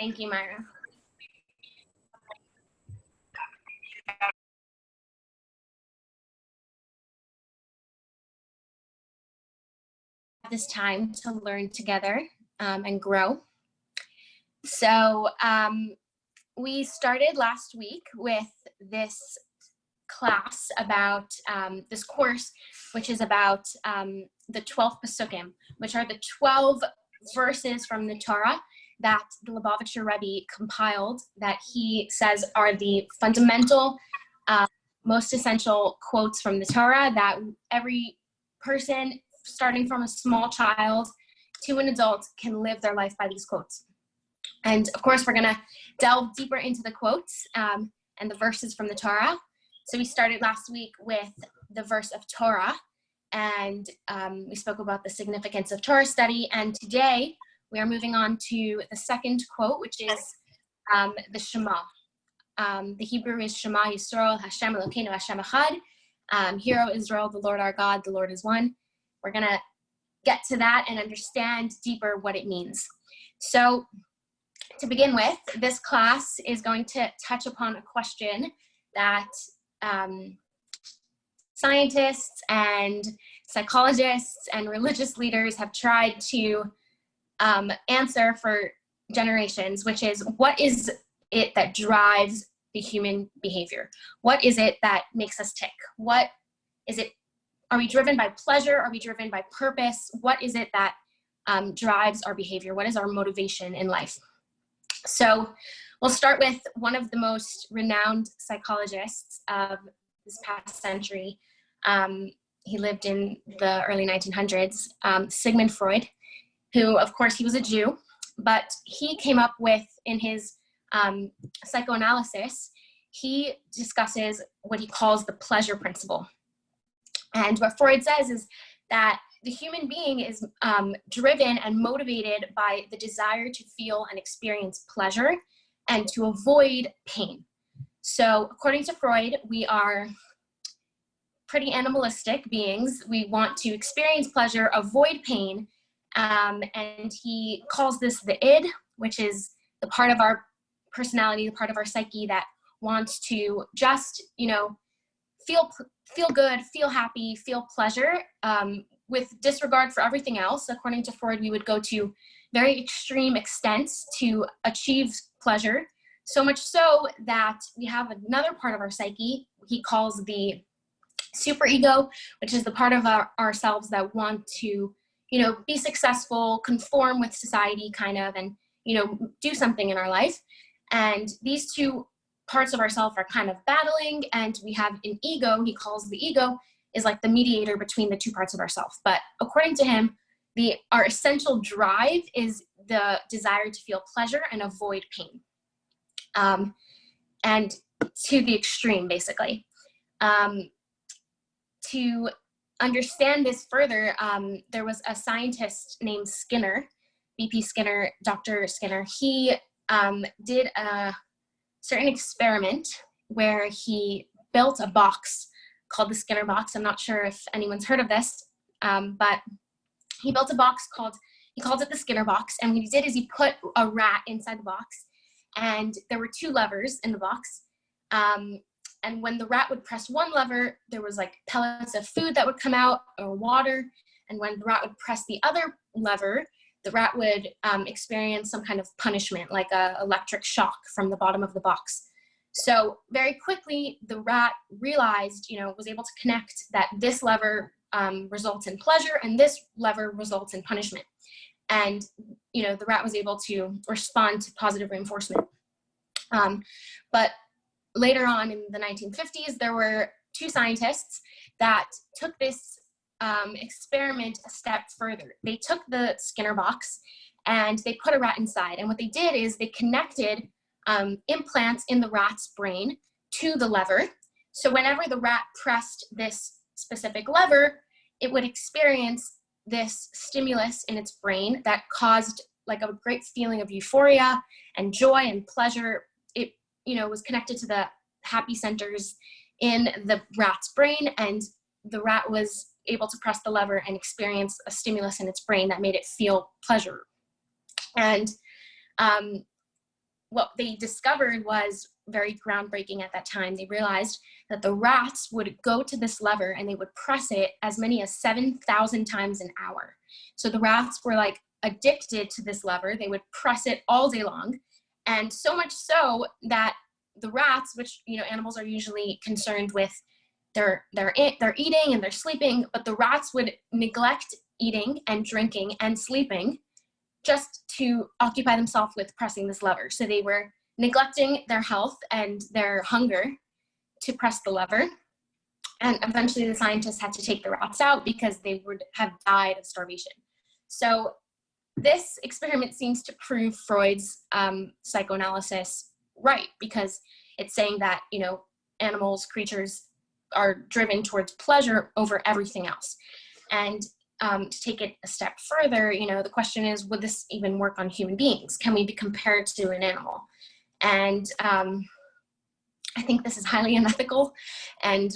Thank you, Myra. This time to learn together and grow. So we started last week with this class about this course, which is about the 12 Pesukim, which are the 12 verses from the Torah that the Lubavitcher Rebbe compiled, that he says are the fundamental, most essential quotes from the Torah that every person, starting from a small child to an adult, can live their life by these quotes. And of course, we're going to delve deeper into the quotes and the verses from the Torah. So we started last week with the verse of Torah, and we spoke about the significance of Torah study. And today we are moving on to the second quote, which is the Shema. The Hebrew is Shema Yisrael, Hashem Elokeinu, Hashem Echad. Hear, O Israel, the Lord our God, the Lord is one. We're going to get to that and understand deeper what it means. So to begin with, this class is going to touch upon a question that scientists and psychologists and religious leaders have tried to answer for generations, which is, what is it that drives the human behavior? What is it that makes us tick? What is it? Are we driven by pleasure? Are we driven by purpose? What is it that drives our behavior? What is our motivation in life? So we'll start with one of the most renowned psychologists of this past century. He lived in the early 1900s, Sigmund Freud, who, of course, he was a Jew, but he came up with, in his psychoanalysis, he discusses what he calls the pleasure principle. And what Freud says is that the human being is driven and motivated by the desire to feel and experience pleasure and to avoid pain. So according to Freud, we are pretty animalistic beings. We want to experience pleasure, avoid pain, and he calls this the id, which is the part of our personality, the part of our psyche that wants to just, feel good, feel happy, feel pleasure, with disregard for everything else. According to Freud, we would go to very extreme extents to achieve pleasure, so much so that we have another part of our psyche he calls the superego, which is the part of ourselves that want to, be successful, conform with society kind of, and, do something in our life. And these two parts of ourselves are kind of battling, and we have an ego. He calls the ego is like the mediator between the two parts of ourselves. But according to him, our essential drive is the desire to feel pleasure and avoid pain, and to the extreme, basically. To understand this further, there was a scientist named Skinner, BP Skinner, Dr. Skinner. He did a certain experiment where he built a box called the Skinner box. I'm not sure if anyone's heard of this, but he built a box he called it the Skinner box. And what he did is he put a rat inside the box, and there were two levers in the box. And when the rat would press one lever, there was like pellets of food that would come out, or water. And when the rat would press the other lever, the rat would experience some kind of punishment, like an electric shock from the bottom of the box. So very quickly, the rat realized, was able to connect that this lever results in pleasure and this lever results in punishment. And, the rat was able to respond to positive reinforcement. But later on in the 1950s, there were two scientists that took this experiment a step further. They took the Skinner box and they put a rat inside. And what they did is they connected implants in the rat's brain to the lever. So whenever the rat pressed this specific lever, it would experience this stimulus in its brain that caused like a great feeling of euphoria and joy and pleasure. It, was connected to the happy centers in the rat's brain, and the rat was able to press the lever and experience a stimulus in its brain that made it feel pleasure. And what they discovered was very groundbreaking at that time. They realized that the rats would go to this lever and they would press it as many as 7,000 times an hour. So the rats were like addicted to this lever. They would press it all day long. And so much so that the rats, which, you know, animals are usually concerned with their eating and they're sleeping, but the rats would neglect eating and drinking and sleeping just to occupy themselves with pressing this lever. So they were neglecting their health and their hunger to press the lever. And eventually the scientists had to take the rats out because they would have died of starvation. So this experiment seems to prove Freud's psychoanalysis right, because it's saying that, you know, animals, creatures are driven towards pleasure over everything else. And to take it a step further, you know, the question is, would this even work on human beings? Can we be compared to an animal? And I think this is highly unethical, and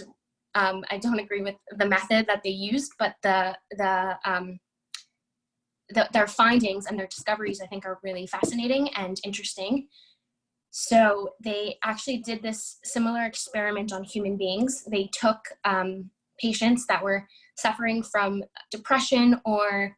I don't agree with the method that they used, but their findings and their discoveries, I think, are really fascinating and interesting. So they actually did this similar experiment on human beings. They took patients that were suffering from depression or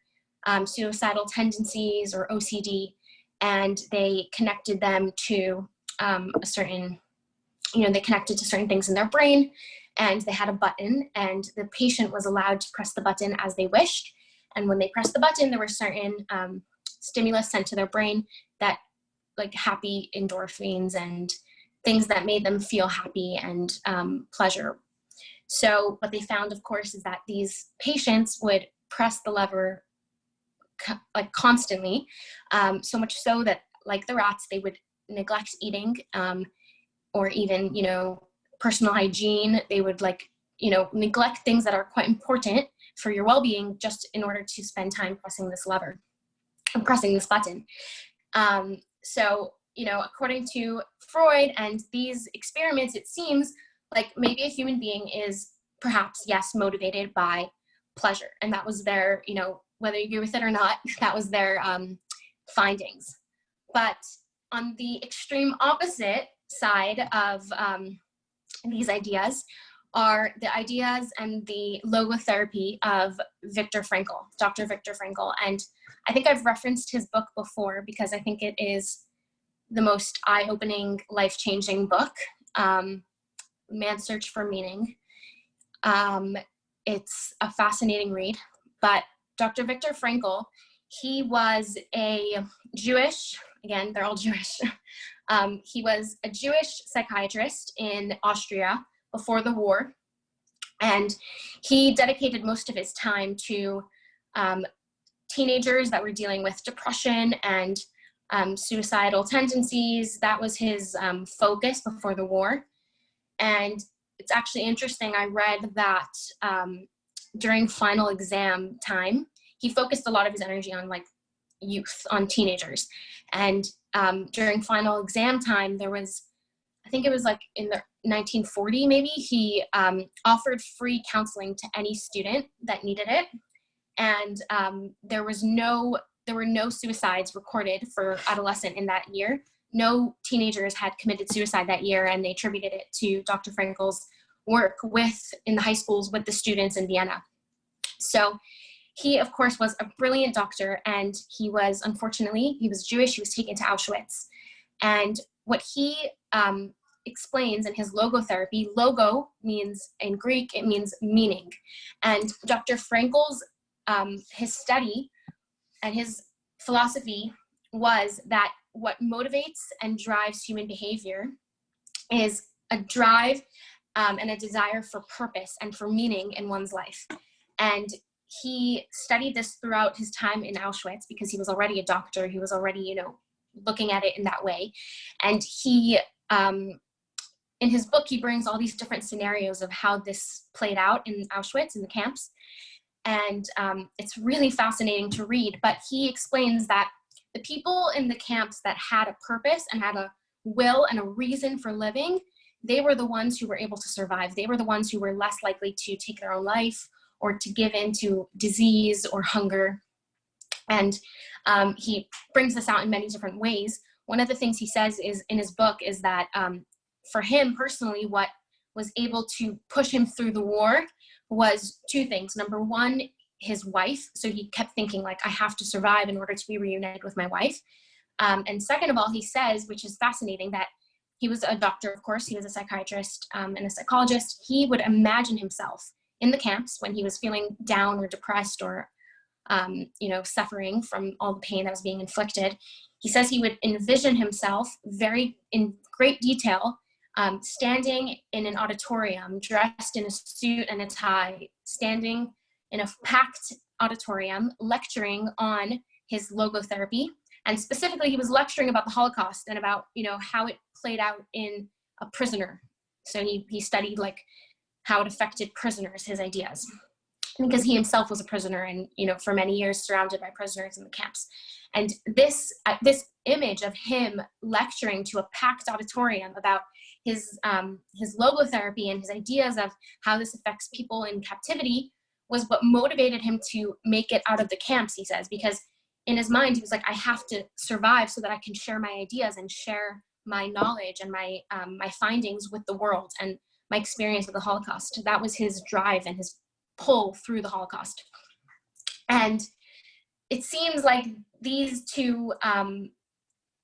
suicidal tendencies or OCD, and they connected them to they connected to certain things in their brain, and they had a button, and the patient was allowed to press the button as they wished. And when they pressed the button, there were certain stimulus sent to their brain that, like happy endorphins and things that made them feel happy and pleasure. So what they found, of course, is that these patients would press the lever like constantly, so much so that, like the rats, they would neglect eating or even, you know, personal hygiene. They would, like, you know, neglect things that are quite important for your well-being just in order to spend time pressing this lever, pressing this button. So, you know, according to Freud and these experiments, it seems like maybe a human being is perhaps, yes, motivated by pleasure. And that was their, you know, whether you agree with it or not, that was their findings. But on the extreme opposite side of these ideas are the ideas and the logotherapy of Viktor Frankl, Dr. Viktor Frankl. And I think I've referenced his book before because I think it is the most eye-opening, life-changing book, Man's Search for Meaning. It's a fascinating read, but Dr. Viktor Frankl, he was a Jewish, again, they're all Jewish. He was a Jewish psychiatrist in Austria before the war, and he dedicated most of his time to teenagers that were dealing with depression and suicidal tendencies. That was his focus before the war. And it's actually interesting, I read that during final exam time, he focused a lot of his energy on like youth, on teenagers. And during final exam time, there was, I think it was like in the 1940 maybe, he offered free counseling to any student that needed it. And there were no suicides recorded for adolescent in that year. No teenagers had committed suicide that year, and they attributed it to Dr. Frankl's work in the high schools with the students in Vienna. So he, of course, was a brilliant doctor, and he was Jewish. He was taken to Auschwitz. And what he explains in his logotherapy, logo means, in Greek, it means meaning. And Dr. Frankl's, his study and his philosophy was that what motivates and drives human behavior is a drive and a desire for purpose and for meaning in one's life. And he studied this throughout his time in Auschwitz because he was already a doctor. He was already, looking at it in that way. And he, in his book, he brings all these different scenarios of how this played out in Auschwitz, in the camps. And it's really fascinating to read, but he explains that the people in the camps that had a purpose and had a will and a reason for living, they were the ones who were able to survive. They were the ones who were less likely to take their own life or to give in to disease or hunger. And he brings this out in many different ways. one of the things he says is in his book is that for him personally, what was able to push him through the war was two things. Number one, his wife. So he kept thinking like, I have to survive in order to be reunited with my wife. And second of all, he says, which is fascinating, that he was a doctor, of course, he was a psychiatrist and a psychologist. He would imagine himself in the camps when he was feeling down or depressed or, suffering from all the pain that was being inflicted. He says he would envision himself in great detail, standing in an auditorium, dressed in a suit and a tie, standing in a packed auditorium, lecturing on his logotherapy. And specifically, he was lecturing about the Holocaust and about, how it played out in a prisoner. So he studied like how it affected prisoners, his ideas, because he himself was a prisoner and, for many years surrounded by prisoners in the camps. And this image of him lecturing to a packed auditorium about his logotherapy and his ideas of how this affects people in captivity was what motivated him to make it out of the camps, he says, because in his mind, he was like, I have to survive so that I can share my ideas and share my knowledge and my findings with the world and my experience of the Holocaust. That was his drive and his pull through the Holocaust. And it seems like these two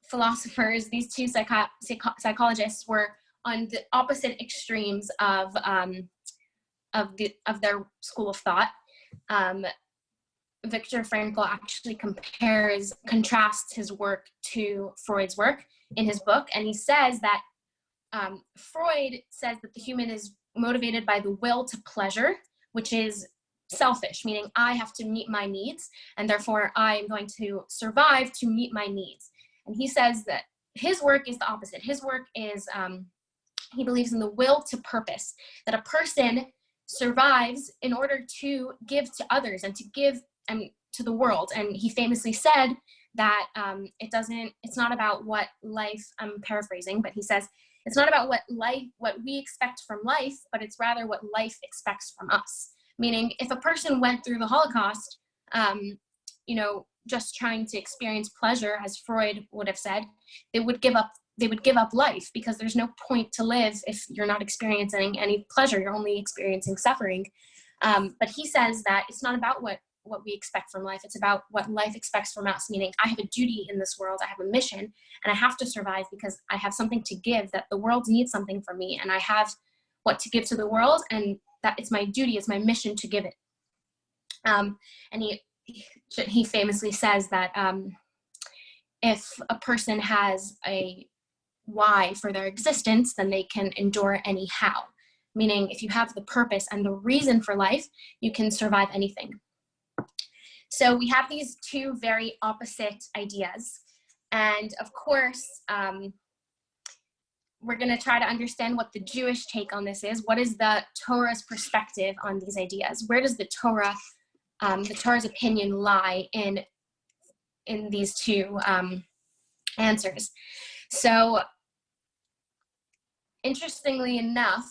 philosophers, these two psychologists were on the opposite extremes of their school of thought. Viktor Frankl actually contrasts his work to Freud's work in his book, and he says that Freud says that the human is motivated by the will to pleasure, which is selfish, meaning I have to meet my needs, and therefore I am going to survive to meet my needs. And he says that his work is the opposite. His work is, he believes in the will to purpose, that a person survives in order to give to others and to give to the world. And he famously said that it's not about what life, I'm paraphrasing, but he says, it's not about what we expect from life, but it's rather what life expects from us. Meaning if a person went through the Holocaust, just trying to experience pleasure, as Freud would have said, they would give up life, because there's no point to live if you're not experiencing any pleasure, you're only experiencing suffering. But he says that it's not about what we expect from life, it's about what life expects from us, meaning I have a duty in this world, I have a mission, and I have to survive because I have something to give, that the world needs something from me, and I have what to give to the world, and that it's my duty, it's my mission to give it. And he famously says that if a person has a why for their existence, then they can endure any how. Meaning if you have the purpose and the reason for life, you can survive anything. So we have these two very opposite ideas. And of course, we're going to try to understand what the Jewish take on this is. What is the Torah's perspective on these ideas? Where does the Torah's opinion lie in these two answers? So interestingly enough,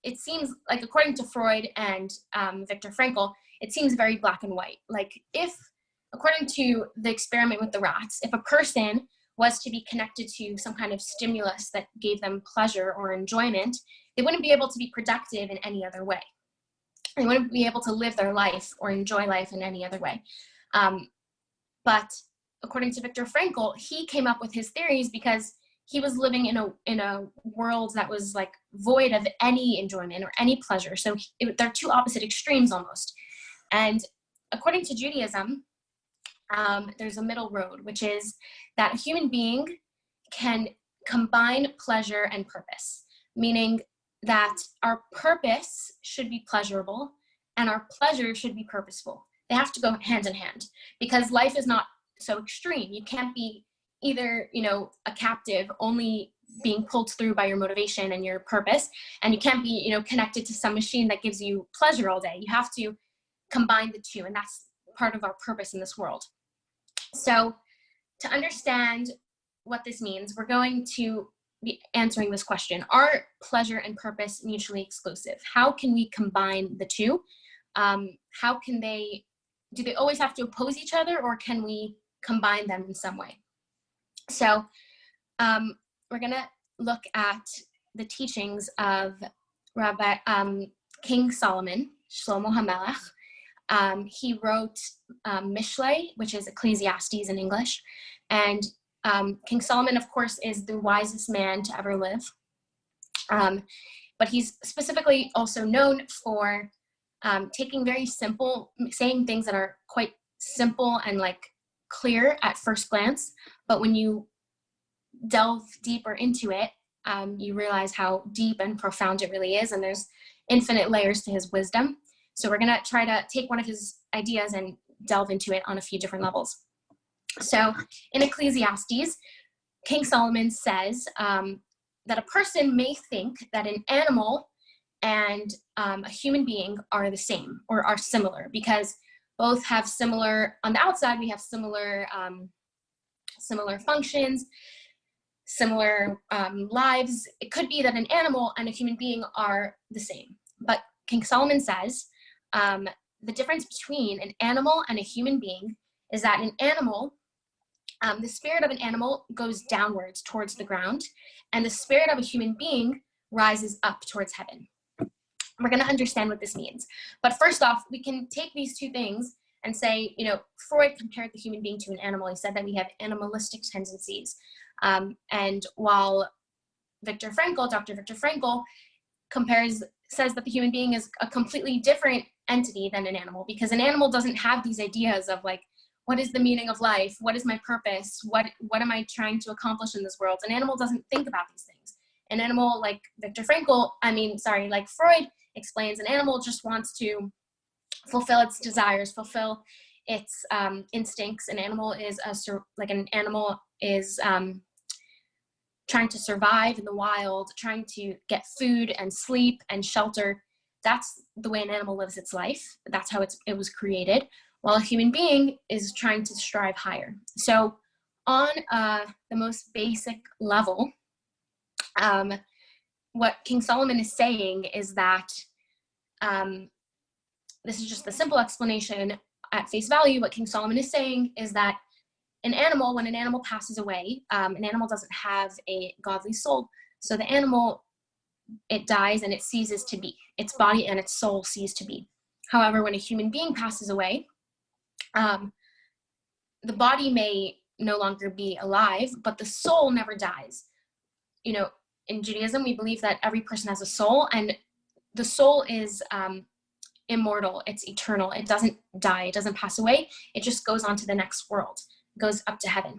it seems like, according to Freud and Viktor Frankl, it seems very black and white. Like if, according to the experiment with the rats, if a person was to be connected to some kind of stimulus that gave them pleasure or enjoyment, they wouldn't be able to be productive in any other way. They wouldn't be able to live their life or enjoy life in any other way. But according to Viktor Frankl, he came up with his theories because he was living in a world that was like void of any enjoyment or any pleasure. So they're two opposite extremes almost. And according to Judaism, there's a middle road, which is that a human being can combine pleasure and purpose, meaning that our purpose should be pleasurable and our pleasure should be purposeful. They have to go hand in hand, because life is not so extreme. You can't be either, a captive only being pulled through by your motivation and your purpose, and you can't be, connected to some machine that gives you pleasure all day. You have to combine the two, and that's part of our purpose in this world. So to understand what this means, we're going to be answering this question: are pleasure and purpose mutually exclusive? How can we combine the two? Do they always have to oppose each other, or can we combine them in some way. So we're going to look at the teachings of King Solomon, Shlomo HaMelech. He wrote Mishlei, which is Ecclesiastes in English. And King Solomon, of course, is the wisest man to ever live. But he's specifically also known for taking very simple, saying things that are quite simple and like clear at first glance. But when you delve deeper into it, you realize how deep and profound it really is. And there's infinite layers to his wisdom. So we're going to try to take one of his ideas and delve into it on a few different levels. So in Ecclesiastes, King Solomon says that a person may think that an animal and a human being are the same or are similar, because both have similar, on the outside, we have similar functions, similar lives. It could be that an animal and a human being are the same. But King Solomon says the difference between an animal and a human being is that an animal, the spirit of an animal goes downwards towards the ground, and the spirit of a human being rises up towards heaven. We're going to understand what this means. But first off, we can take these two things and say, you know, Freud compared the human being to an animal. He said that we have animalistic tendencies. And while Dr. Viktor Frankl says that the human being is a completely different entity than an animal, because an animal doesn't have these ideas of like, what is the meaning of life? What is my purpose? What am I trying to accomplish in this world? An animal doesn't think about these things. An animal, like like Freud explains, an animal just wants to fulfill its desires, fulfill its instincts. An animal is trying to survive in the wild, trying to get food and sleep and shelter. That's the way an animal lives its life. That's how it was created. While a human being is trying to strive higher. So on the most basic level, what King Solomon is saying is that, this is just the simple explanation at face value. What King Solomon is saying is that when an animal passes away, an animal doesn't have a godly soul. So the animal, it dies and it ceases to be. Its body and its soul cease to be. However, when a human being passes away, the body may no longer be alive, but the soul never dies. You know, in Judaism, we believe that every person has a soul, and the soul is immortal. It's eternal. It doesn't die. It doesn't pass away. It just goes on to the next world, goes up to heaven.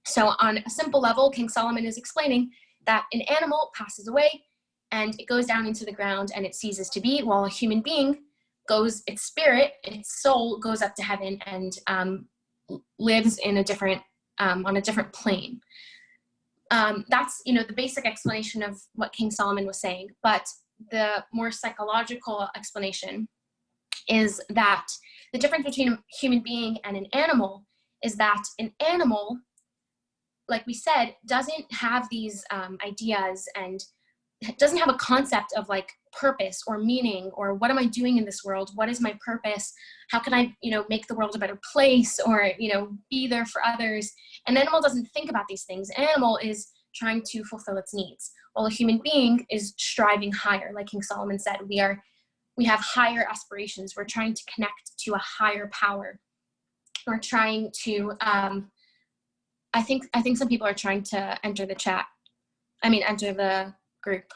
So on a simple level, King Solomon is explaining that an animal passes away and it goes down into the ground and it ceases to be, while a human being its spirit, its soul goes up to heaven and lives in on a different plane. That's, the basic explanation of what King Solomon was saying. But the more psychological explanation is that the difference between a human being and an animal is that an animal, like we said, doesn't have these ideas and doesn't have a concept of like purpose or meaning, or what am I doing in this world? What is my purpose? How can I, make the world a better place, or, be there for others? An animal doesn't think about these things. An animal is trying to fulfill its needs, while a human being is striving higher. Like King Solomon said, we have higher aspirations. We're trying to connect to a higher power. We're trying to, I think some people are trying to enter enter the group.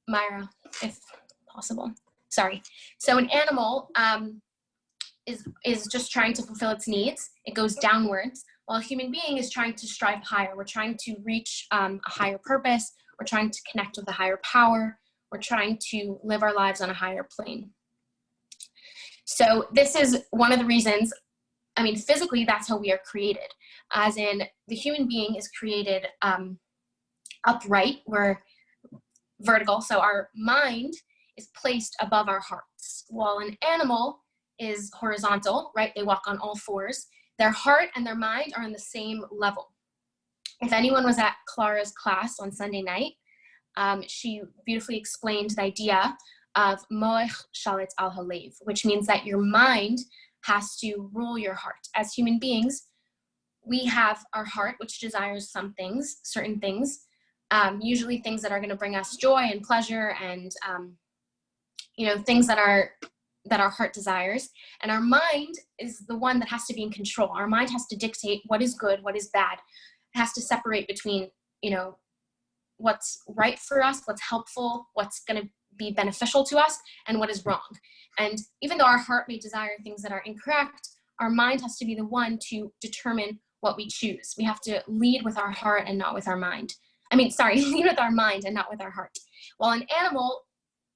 Myra, if possible. Sorry. So an animal is just trying to fulfill its needs. It goes downwards, while a human being is trying to strive higher. We're trying to reach a higher purpose. We're trying to connect with a higher power. We're trying to live our lives on a higher plane. So this is one of the reasons, physically, that's how we are created. As in, the human being is created upright. We're vertical, so our mind is placed above our hearts, while an animal is horizontal, right? They walk on all fours. Their heart and their mind are on the same level. If anyone was at Clara's class on Sunday night, she beautifully explained the idea of moech shalit al halev, which means that your mind has to rule your heart. As human beings, we have our heart, which desires some things, certain things, usually things that are going to bring us joy and pleasure and, things that our heart desires. And our mind is the one that has to be in control. Our mind has to dictate what is good, what is bad. It has to separate between, what's right for us, what's helpful, what's going to be beneficial to us, and what is wrong. And even though our heart may desire things that are incorrect, our mind has to be the one to determine what we choose. We have to lead with our heart and not with our mind. Lead with our mind and not with our heart. While an animal,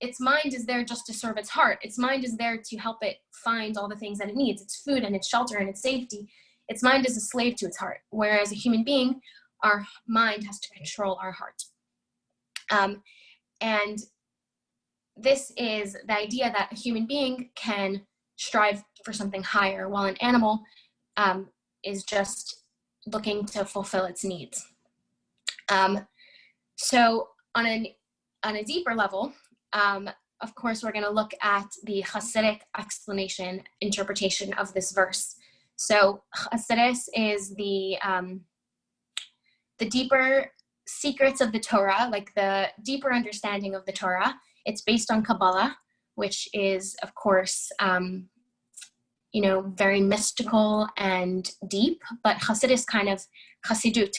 its mind is there just to serve its heart. Its mind is there to help it find all the things that it needs, its food and its shelter and its safety. Its mind is a slave to its heart. Whereas a human being, our mind has to control our heart. And this is the idea that a human being can strive for something higher, while an animal is just looking to fulfill its needs. So on a deeper level, of course, we're going to look at the Hasidic interpretation of this verse. So Hasidus is the deeper secrets of the Torah, like the deeper understanding of the Torah. It's based on Kabbalah, which is, of course, very mystical and deep, but Hasidut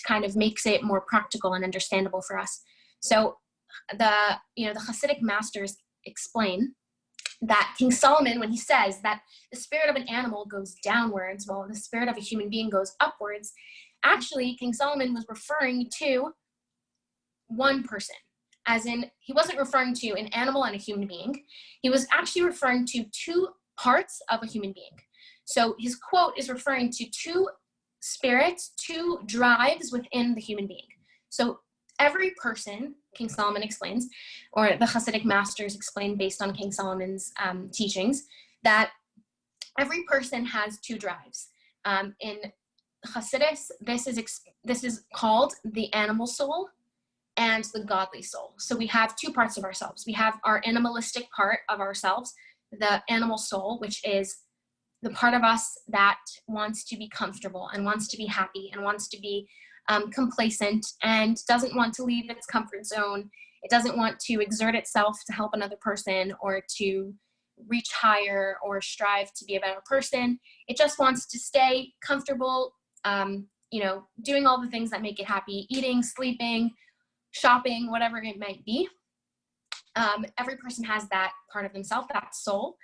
kind of makes it more practical and understandable for us. So the Hasidic masters explain that King Solomon, when he says that the spirit of an animal goes downwards while the spirit of a human being goes upwards, actually King Solomon was referring to one person, as in he wasn't referring to an animal and a human being. He was actually referring to two parts of a human being. So his quote is referring to two spirits, two drives within the human being. So every person, King Solomon explains, or the Hasidic masters explain based on King Solomon's teachings, that every person has two drives. In Hasidus, this is called the animal soul and the godly soul. So we have two parts of ourselves. We have our animalistic part of ourselves, the animal soul, which is the part of us that wants to be comfortable and wants to be happy and wants to be complacent and doesn't want to leave its comfort zone. It doesn't want to exert itself to help another person or to reach higher or strive to be a better person. It just wants to stay comfortable, doing all the things that make it happy, eating, sleeping, shopping, whatever it might be. Every person has that part of themselves, that soul.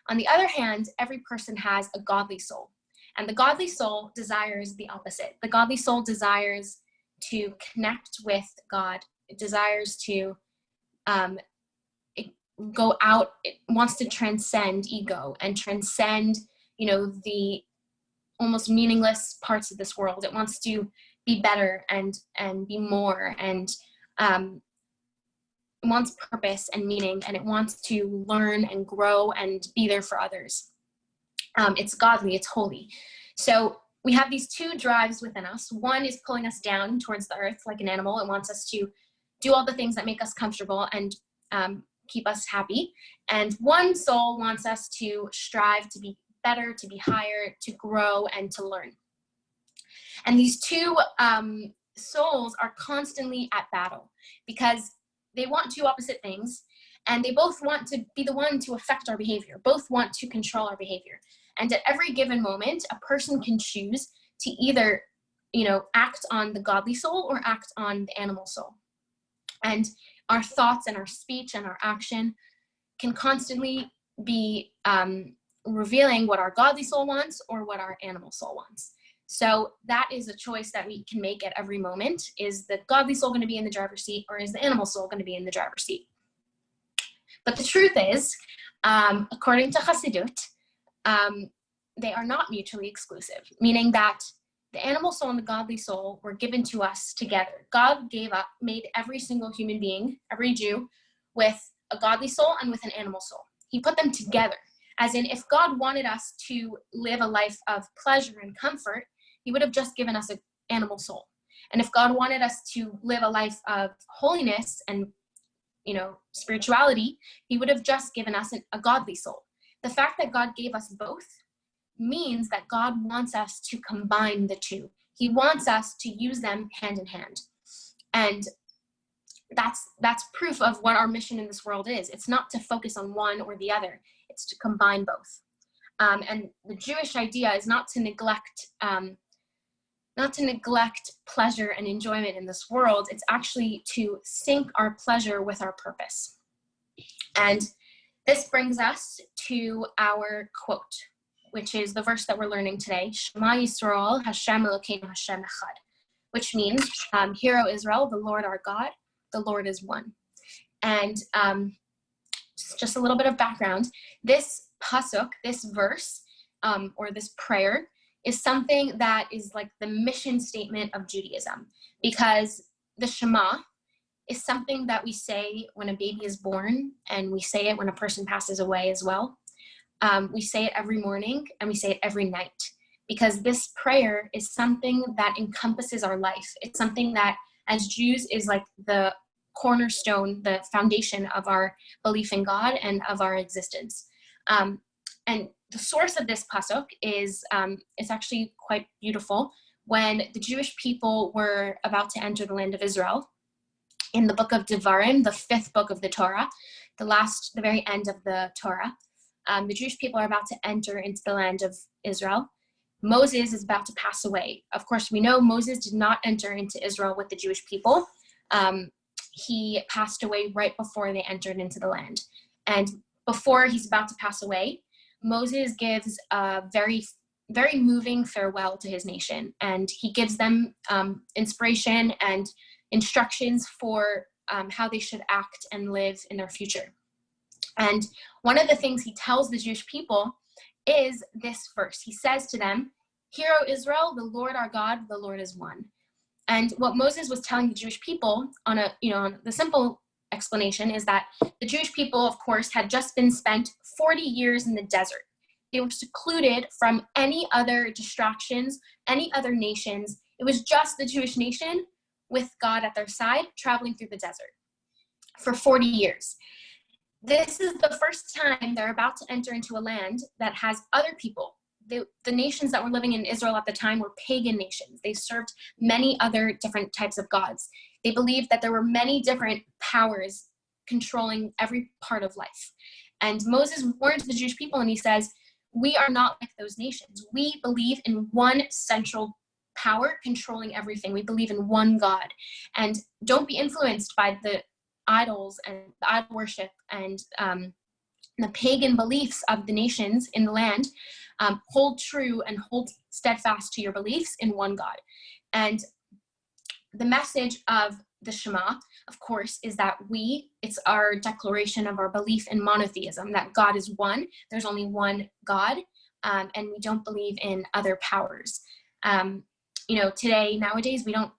On the other hand, every person has a godly soul. And the godly soul desires the opposite. The godly soul desires to connect with God. It desires to go out. It wants to transcend ego and transcend, the almost meaningless parts of this world. It wants to be better and be more, and it wants purpose and meaning, and it wants to learn and grow and be there for others. It's godly, it's holy. So we have these two drives within us. One is pulling us down towards the earth like an animal. It wants us to do all the things that make us comfortable and keep us happy. And one soul wants us to strive to be better, to be higher, to grow, and to learn. And these two souls are constantly at battle because they want two opposite things, and they both want to be the one to affect our behavior. Both want to control our behavior. And at every given moment, a person can choose to either, act on the godly soul or act on the animal soul. And our thoughts and our speech and our action can constantly be revealing what our godly soul wants or what our animal soul wants. So that is a choice that we can make at every moment. Is the godly soul going to be in the driver's seat, or is the animal soul going to be in the driver's seat? But the truth is, according to Hasidut, they are not mutually exclusive, meaning that the animal soul and the godly soul were given to us together. God made every single human being, every Jew, with a godly soul and with an animal soul. He put them together, as in if God wanted us to live a life of pleasure and comfort, he would have just given us an animal soul. And if God wanted us to live a life of holiness and spirituality, he would have just given us a godly soul. The fact that God gave us both means that God wants us to combine the two. He wants us to use them hand in hand. And that's proof of what our mission in this world is. It's not to focus on one or the other. It's to combine both. And the Jewish idea is not to neglect pleasure and enjoyment in this world. It's actually to sync our pleasure with our purpose. And this brings us to our quote, which is the verse that we're learning today, Shema Yisrael, Hashem Elokeinu, Hashem Echad, which means, Hear, O Israel, the Lord our God, the Lord is one. And just a little bit of background, this pasuk, this verse, or this prayer, is something that is like the mission statement of Judaism, because the Shema is something that we say when a baby is born, and we say it when a person passes away as well. We say it every morning, and we say it every night, because this prayer is something that encompasses our life. It's something that, as Jews, is like the cornerstone, the foundation of our belief in God and of our existence. And the source of this pasuk is, it's actually quite beautiful. When the Jewish people were about to enter the land of Israel, in the book of Devarim, the 5th book of the Torah, the very end of the Torah, the Jewish people are about to enter into the land of Israel. Moses is about to pass away. Of course, we know Moses did not enter into Israel with the Jewish people. He passed away right before they entered into the land. And before he's about to pass away, Moses gives a very, very moving farewell to his nation. And he gives them inspiration and instructions for how they should act and live in their future. And one of the things he tells the Jewish people is this verse. He says to them, Hear, O Israel, the Lord our God, the Lord is one. And what Moses was telling the Jewish people on the simple explanation is that the Jewish people, of course, had just been spent 40 years in the desert. They were secluded from any other distractions, any other nations. It was just the Jewish nation with God at their side, traveling through the desert for 40 years. This is the first time they're about to enter into a land that has other people. The nations that were living in Israel at the time were pagan nations. They served many other different types of gods. They believed that there were many different powers controlling every part of life. And Moses warns the Jewish people, and he says, we are not like those nations. We believe in one central power controlling everything. We believe in one God. And don't be influenced by the idols and the idol worship and the pagan beliefs of the nations in the land. Hold true and hold steadfast to your beliefs in one God. And the message of the Shema, of course, is that it's our declaration of our belief in monotheism, that God is one, there's only one God, and we don't believe in other powers. Nowadays, we don't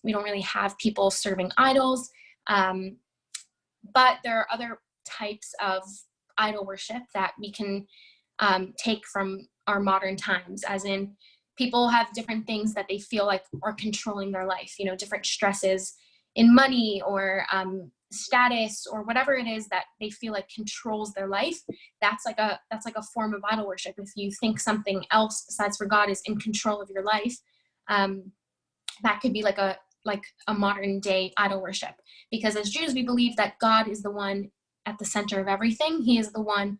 really have people serving idols, but there are other types of idol worship that we can take from our modern times, as in people have different things that they feel like are controlling their life, different stresses in money or status or whatever it is that they feel like controls their life. That's like a form of idol worship. If you think something else besides for God is in control of your life, that could be like a modern day idol worship. Because as Jews, we believe that God is the one at the center of everything. He is the one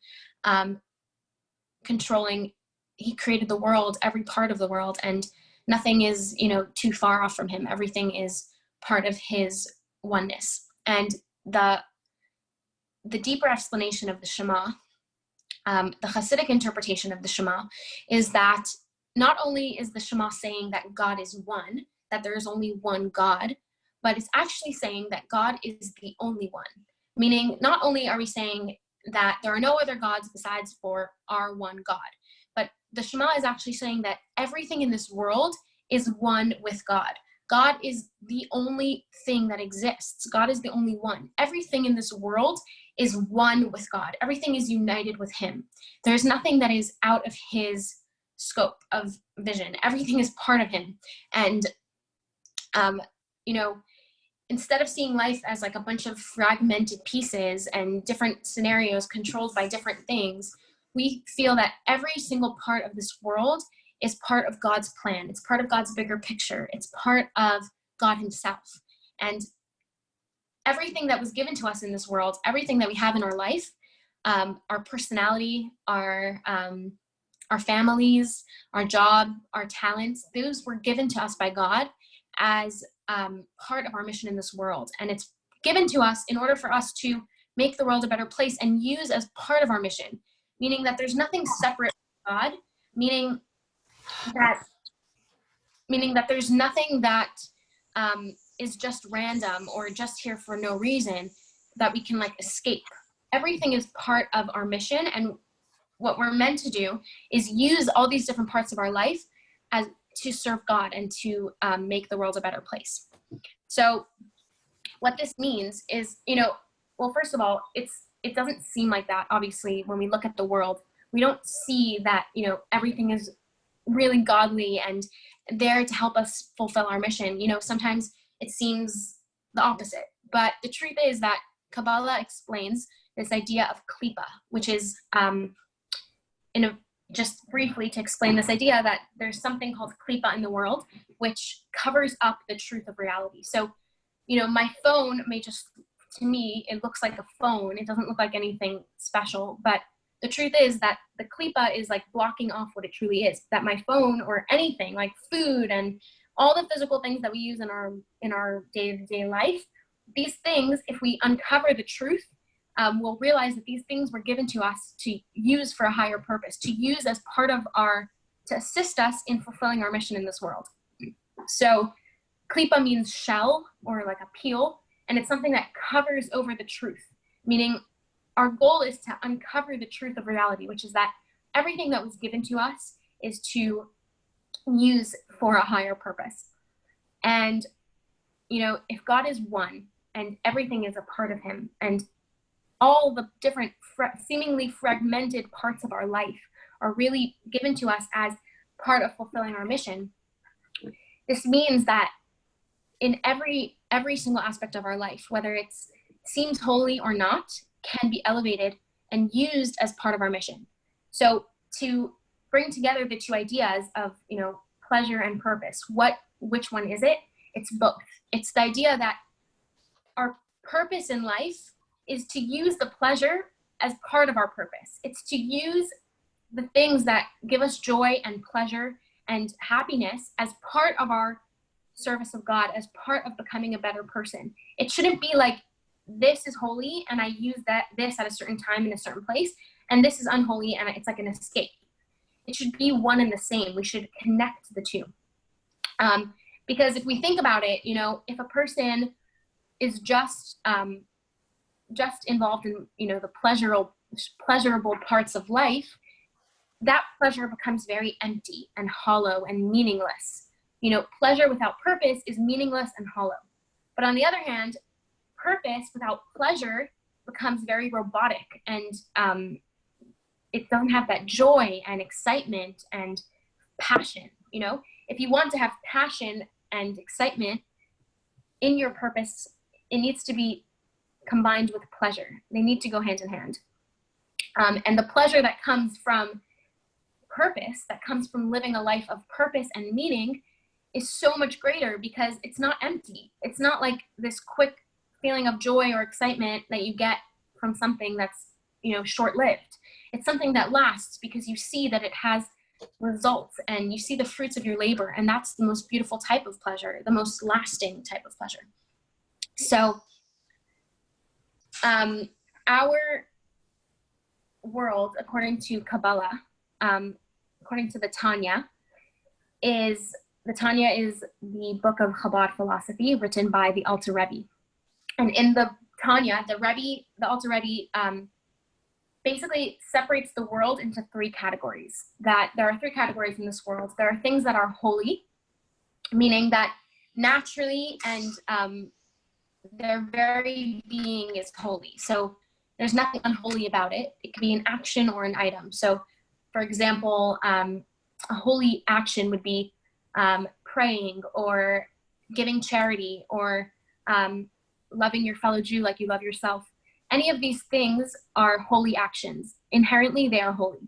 controlling. He created the world, every part of the world, and nothing is, too far off from him. Everything is part of his oneness. And the deeper explanation of the Shema, the Hasidic interpretation of the Shema, is that not only is the Shema saying that God is one, that there is only one God, but it's actually saying that God is the only one. Meaning, not only are we saying that there are no other gods besides for our one God, but the Shema is actually saying that everything in this world is one with God. God is the only thing that exists. God is the only one. Everything in this world is one with God. Everything is united with him. There's nothing that is out of his scope of vision. Everything is part of him. And, instead of seeing life as like a bunch of fragmented pieces and different scenarios controlled by different things, we feel that every single part of this world is part of God's plan. It's part of God's bigger picture. It's part of God himself. And everything that was given to us in this world, everything that we have in our life, our personality, our families, our job, our talents, those were given to us by God as part of our mission in this world. And it's given to us in order for us to make the world a better place and use as part of our mission, meaning that there's nothing separate from God, meaning that there's nothing that is just random or just here for no reason that we can like escape. Everything is part of our mission, and what we're meant to do is use all these different parts of our life as to serve God and to make the world a better place. So what this means is, well, first of all, it doesn't seem like that. Obviously, when we look at the world, we don't see that, everything is really godly and there to help us fulfill our mission. Sometimes it seems the opposite, but the truth is that Kabbalah explains this idea of klipa, which is, just briefly to explain this idea that there's something called klipa in the world, which covers up the truth of reality. So, my phone may just, to me, it looks like a phone. It doesn't look like anything special, but the truth is that the klipa is like blocking off what it truly is, that my phone or anything like food and all the physical things that we use in our day-to-day life, these things, if we uncover the truth, we'll realize that these things were given to us to use for a higher purpose, to use as part of to assist us in fulfilling our mission in this world. So klipa means shell or like a peel, and it's something that covers over the truth, meaning our goal is to uncover the truth of reality, which is that everything that was given to us is to use for a higher purpose. And, if God is one and everything is a part of him, and all the different seemingly fragmented parts of our life are really given to us as part of fulfilling our mission, this means that in every single aspect of our life, whether it seems holy or not, can be elevated and used as part of our mission. So to bring together the two ideas of, pleasure and purpose, which one is it? It's both. It's the idea that our purpose in life is to use the pleasure as part of our purpose. It's to use the things that give us joy and pleasure and happiness as part of our service of God, as part of becoming a better person. It shouldn't be like, this is holy and I use this at a certain time in a certain place, and this is unholy and it's like an escape. It should be one and the same. We should connect the two. Because if we think about it, if a person is just involved in, the pleasurable parts of life, that pleasure becomes very empty and hollow and meaningless. Pleasure without purpose is meaningless and hollow. But on the other hand, purpose without pleasure becomes very robotic, and it doesn't have that joy and excitement and passion. If you want to have passion and excitement in your purpose, it needs to be combined with pleasure. They need to go hand in hand. And the pleasure that comes from purpose, that comes from living a life of purpose and meaning, is so much greater because it's not empty. It's not like this quick feeling of joy or excitement that you get from something that's, short-lived. It's something that lasts because you see that it has results and you see the fruits of your labor, and that's the most beautiful type of pleasure, the most lasting type of pleasure. So our world, according to Kabbalah, according to the Tanya, is the book of Chabad philosophy written by the Alter Rebbe. And in the Tanya, the Alter Rebbe basically separates the world into three categories. That there are three categories in this world. There are things that are holy, meaning that naturally and their very being is holy. So there's nothing unholy about it. It could be an action or an item. So, for example, a holy action would be praying or giving charity or loving your fellow Jew like you love yourself. Any of these things are holy actions. inherently they are holy.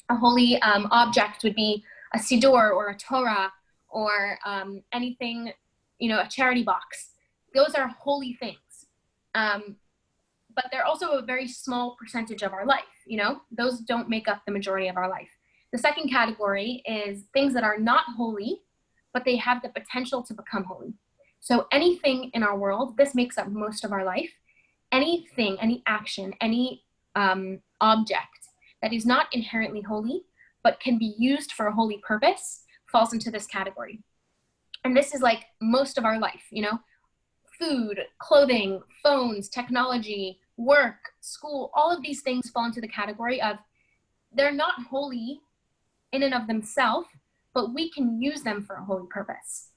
A holy object would be a siddur or a Torah or anything, a charity box. Those are holy things. But they're also a very small percentage of our life, those don't make up the majority of our life. The second category is things that are not holy, but they have the potential to become holy. So anything in our world, this makes up most of our life. Anything, any action, any object that is not inherently holy, but can be used for a holy purpose, falls into this category. And this is like most of our life, food, clothing, phones, technology, work, school, all of these things fall into the category of they're not holy in and of themselves, but we can use them for a holy purpose.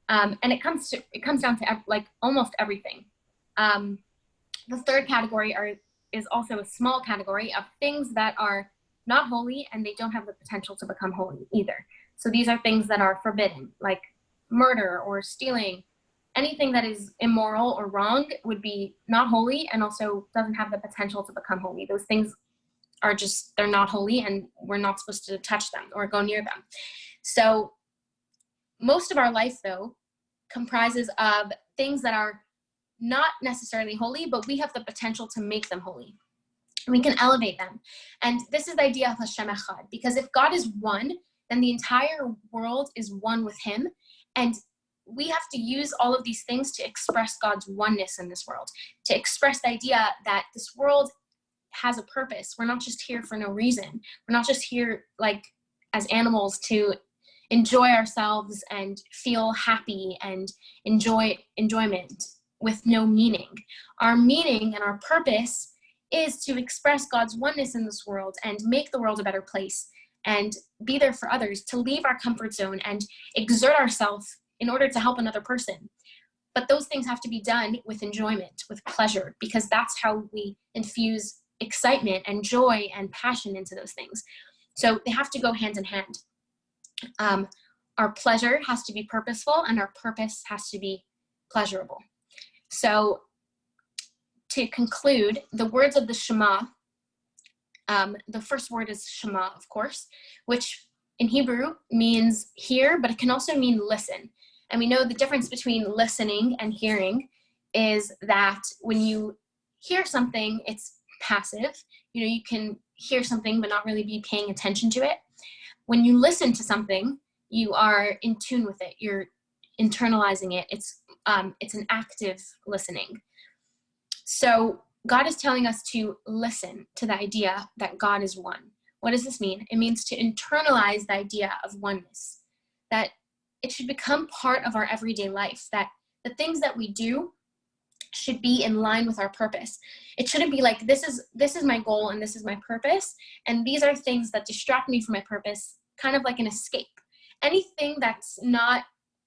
And it comes down to like almost everything. The third category is also a small category of things that are not holy and they don't have the potential to become holy either. So these are things that are forbidden, like murder or stealing. Anything that is immoral or wrong would be not holy and also doesn't have the potential to become holy. Those things are they're not holy and we're not supposed to touch them or go near them. So most of our life, though, comprises of things that are not necessarily holy, but we have the potential to make them holy. We can elevate them. And this is the idea of Hashem Echad, because if God is one, then the entire world is one with him. And we have to use all of these things to express God's oneness in this world, to express the idea that this world has a purpose. We're not just here for no reason. We're not just here like as animals to enjoy ourselves and feel happy and enjoyment with no meaning. Our meaning and our purpose is to express God's oneness in this world and make the world a better place and be there for others, to leave our comfort zone and exert ourselves in order to help another person. But those things have to be done with enjoyment, with pleasure, because that's how we infuse excitement and joy and passion into those things. So they have to go hand in hand. Our pleasure has to be purposeful and our purpose has to be pleasurable. So to conclude, the words of the Shema, the first word is Shema, of course, which in Hebrew means hear, but it can also mean listen. And we know the difference between listening and hearing is that when you hear something, it's passive. You can hear something but not really be paying attention to it. When you listen to something, you are in tune with it. You're internalizing it. It's an active listening. So God is telling us to listen to the idea that God is one. What does this mean? It means to internalize the idea of oneness, that it should become part of our everyday life, that the things that we do should be in line with our purpose. It shouldn't be like, this is my goal and this is my purpose, and these are things that distract me from my purpose, kind of like an escape. Anything that's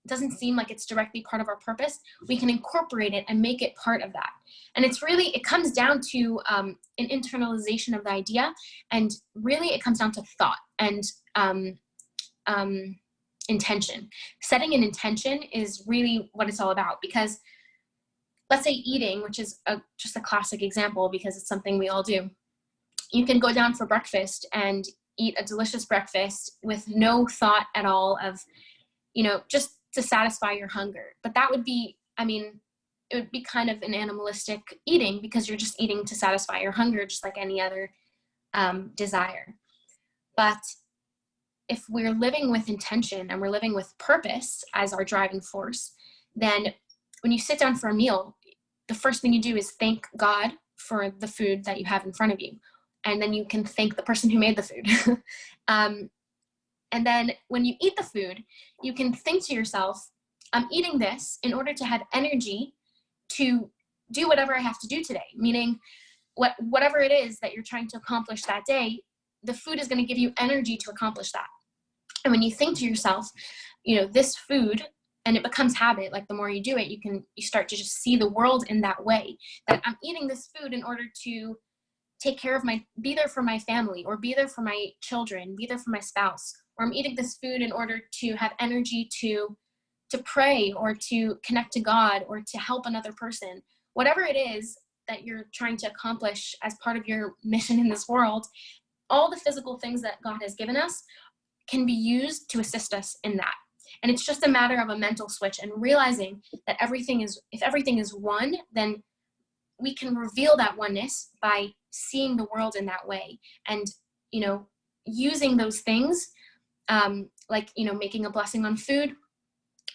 doesn't seem like it's directly part of our purpose, we can incorporate it and make it part of that. And it comes down to an internalization of the idea, and really it comes down to thought and intention. Setting an intention is really what it's all about, because let's say eating, which is just a classic example because it's something we all do. You can go down for breakfast and eat a delicious breakfast with no thought at all of, just to satisfy your hunger. But that would be, it would be kind of an animalistic eating, because you're just eating to satisfy your hunger, just like any other desire. But if we're living with intention and we're living with purpose as our driving force, then when you sit down for a meal, the first thing you do is thank God for the food that you have in front of you. And then you can thank the person who made the food. And then when you eat the food, you can think to yourself, I'm eating this in order to have energy to do whatever I have to do today. Meaning whatever it is that you're trying to accomplish that day, the food is going to give you energy to accomplish that. And when you think to yourself, this food, and it becomes habit, like the more you do it, you start to just see the world in that way, that I'm eating this food in order to take care of be there for my family, or be there for my children, be there for my spouse, or I'm eating this food in order to have energy to pray or to connect to God or to help another person. Whatever it is, that you're trying to accomplish as part of your mission in this world, all the physical things that God has given us can be used to assist us in that. And it's just a matter of a mental switch and realizing that if everything is one, then we can reveal that oneness by seeing the world in that way. And, using those things, like, making a blessing on food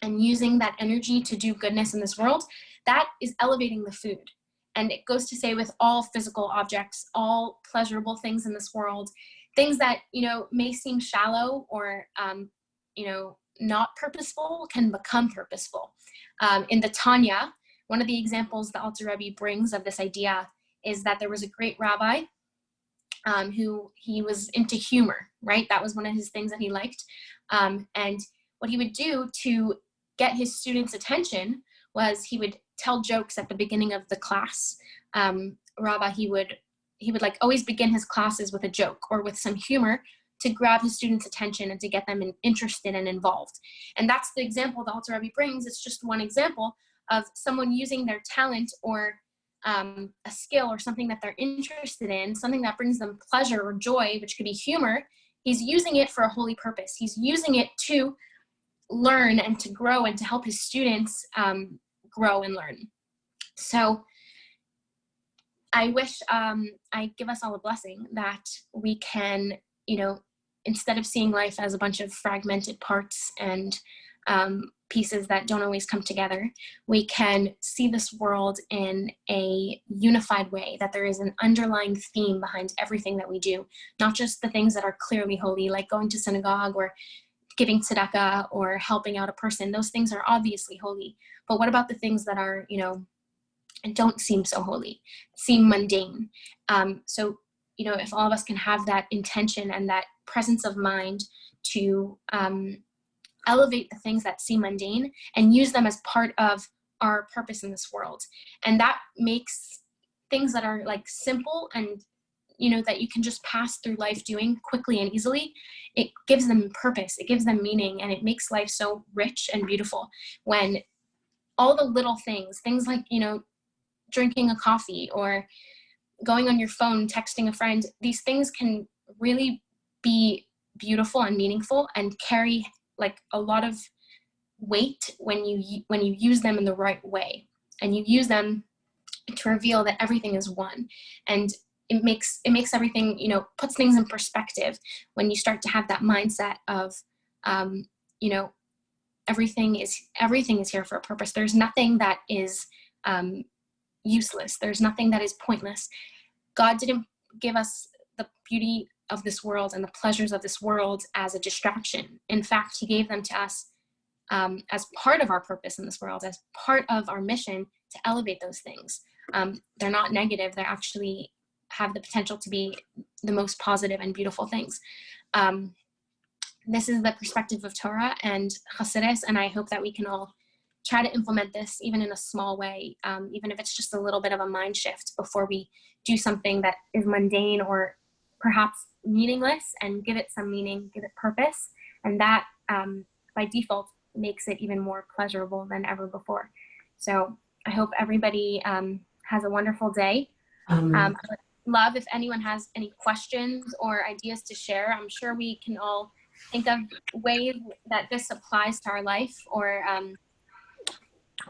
and using that energy to do goodness in this world, that is elevating the food. And it goes to say with all physical objects, all pleasurable things in this world, things that, may seem shallow or, not purposeful can become purposeful. In the Tanya, one of the examples the Alter Rebbe brings of this idea is that there was a great rabbi who he was into humor, right? That was one of his things that he liked. And what he would do to get his students' attention was he would tell jokes at the beginning of the class. Rabbi, he would like always begin his classes with a joke or with some humor to grab his students' attention and to get them interested and involved. And that's the example the Alter Rebbe brings. It's just one example of someone using their talent or a skill or something that they're interested in, something that brings them pleasure or joy, which could be humor. He's using it for a holy purpose. He's using it to learn and to grow and to help his students grow and learn. So I wish I give us all a blessing that we can, instead of seeing life as a bunch of fragmented parts and pieces that don't always come together, we can see this world in a unified way, that there is an underlying theme behind everything that we do, not just the things that are clearly holy, like going to synagogue or giving tzedakah or helping out a person. Those things are obviously holy. But what about the things that are, and don't seem so holy, seem mundane? So, if all of us can have that intention and that presence of mind to elevate the things that seem mundane and use them as part of our purpose in this world. And that makes things that are like simple and, that you can just pass through life doing quickly and easily, it gives them purpose, it gives them meaning, and it makes life so rich and beautiful when all the little things like, drinking a coffee or going on your phone, texting a friend, these things can really be beautiful and meaningful and carry like a lot of weight when you use them in the right way, and you use them to reveal that everything is one. And it makes everything, puts things in perspective when you start to have that mindset of, everything is here for a purpose. There's nothing that is useless. There's nothing that is pointless. God didn't give us the beauty of this world and the pleasures of this world as a distraction. In fact, he gave them to us as part of our purpose in this world, as part of our mission to elevate those things. They're not negative. They actually have the potential to be the most positive and beautiful things. This is the perspective of Torah and Hasidus, and I hope that we can all try to implement this even in a small way, even if it's just a little bit of a mind shift before we do something that is mundane or perhaps meaningless, and give it some meaning, give it purpose. And that by default makes it even more pleasurable than ever before. So I hope everybody has a wonderful day. I would love if anyone has any questions or ideas to share. I'm sure we can all think of ways that this applies to our life, or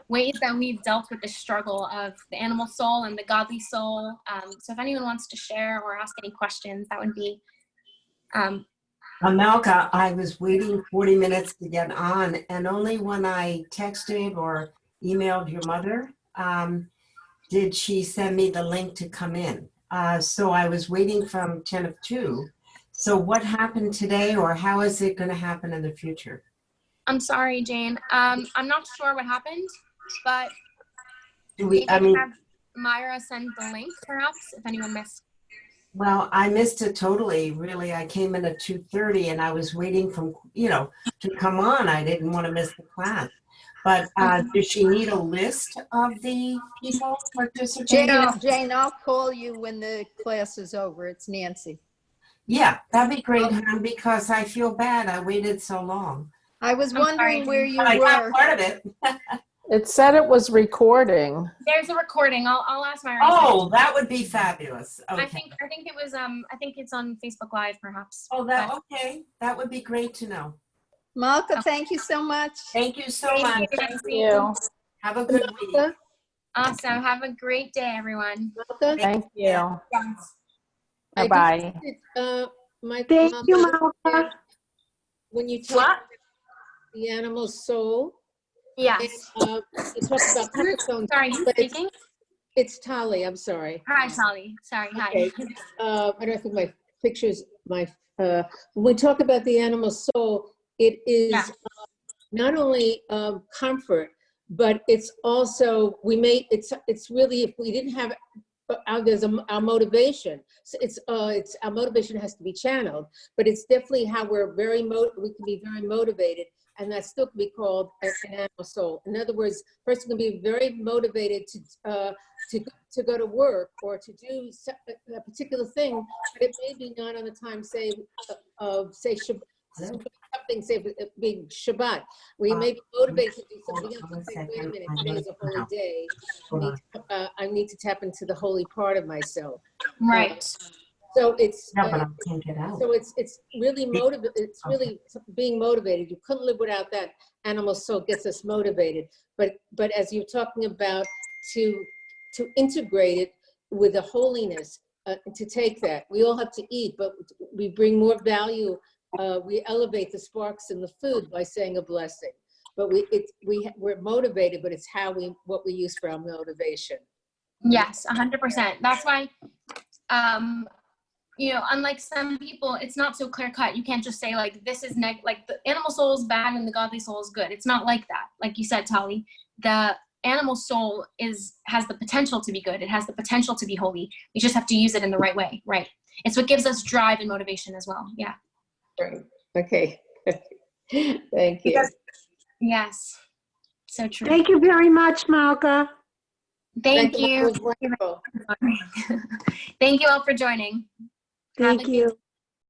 ways that we've dealt with the struggle of the animal soul and the godly soul. So if anyone wants to share or ask any questions, that would be... Malka, I was waiting 40 minutes to get on, and only when I texted or emailed your mother did she send me the link to come in. So I was waiting from 10 of 2. So what happened today, or how is it going to happen in the future? I'm sorry, Jane. I'm not sure what happened, but have Myra send the link, perhaps, if anyone missed. Well, I missed it totally, really. I came in at 2:30 and I was waiting to come on. I didn't want to miss the class. But does she need a list of the people participating? Jane, I'll call you when the class is over. It's Nancy. Yeah, that'd be great, hon, because I feel bad. I waited so long. I was wondering where you were. I got part of it. It said it was recording. There's a recording. I'll ask my. Oh, that would be fabulous. Okay. I think it was I think it's on Facebook Live perhaps. Oh, okay. That would be great to know. Malka, thank you so much. Thank you so much. Thank you. Have a good week. Malka, Awesome. Have a great day, everyone. Malka, Thank you. I Bye-bye. did, my Thank you, mom- Malka. When you talk What? about the animal soul, Yes. and, you talk about peppercorn. Sorry, who's but speaking? It's Tali, I'm sorry. Hi, Sally. Sorry. Okay. Hi. I don't think my pictures, when we talk about the animal soul, it is Yeah. not only comfort, but it's also, it's really, if we didn't have, there's our motivation. So it's our motivation has to be channeled, but it's definitely how we can be very motivated, and that still can be called an animal soul. In other words, a person can be very motivated to go to work or to do a particular thing, but it may be not on the time, say something, say being Shabbat, where you may be motivated to do something else and say, wait a minute, today is a holy day. I need to tap into the holy part of myself. Right. So it's No, but I can't get out. so it's really It's really being motivated. You couldn't live without that. Animal soul gets us motivated. But as you're talking about, to integrate it with the holiness, to take that, we all have to eat, but we bring more value. We elevate the sparks in the food by saying a blessing. But we're motivated, but it's what we use for our motivation. Yes, 100%. That's why, unlike some people, it's not so clear cut. You can't just say like, this is like the animal soul is bad and the godly soul is good. It's not like that. Like you said, Tali, the animal soul has the potential to be good. It has the potential to be holy. We just have to use it in the right way. Right. It's what gives us drive and motivation as well. Yeah. Right. Okay. Thank you. Yes. So true. Thank you very much, Malka. Thank That you. was wonderful. Thank you all for joining. Thank you.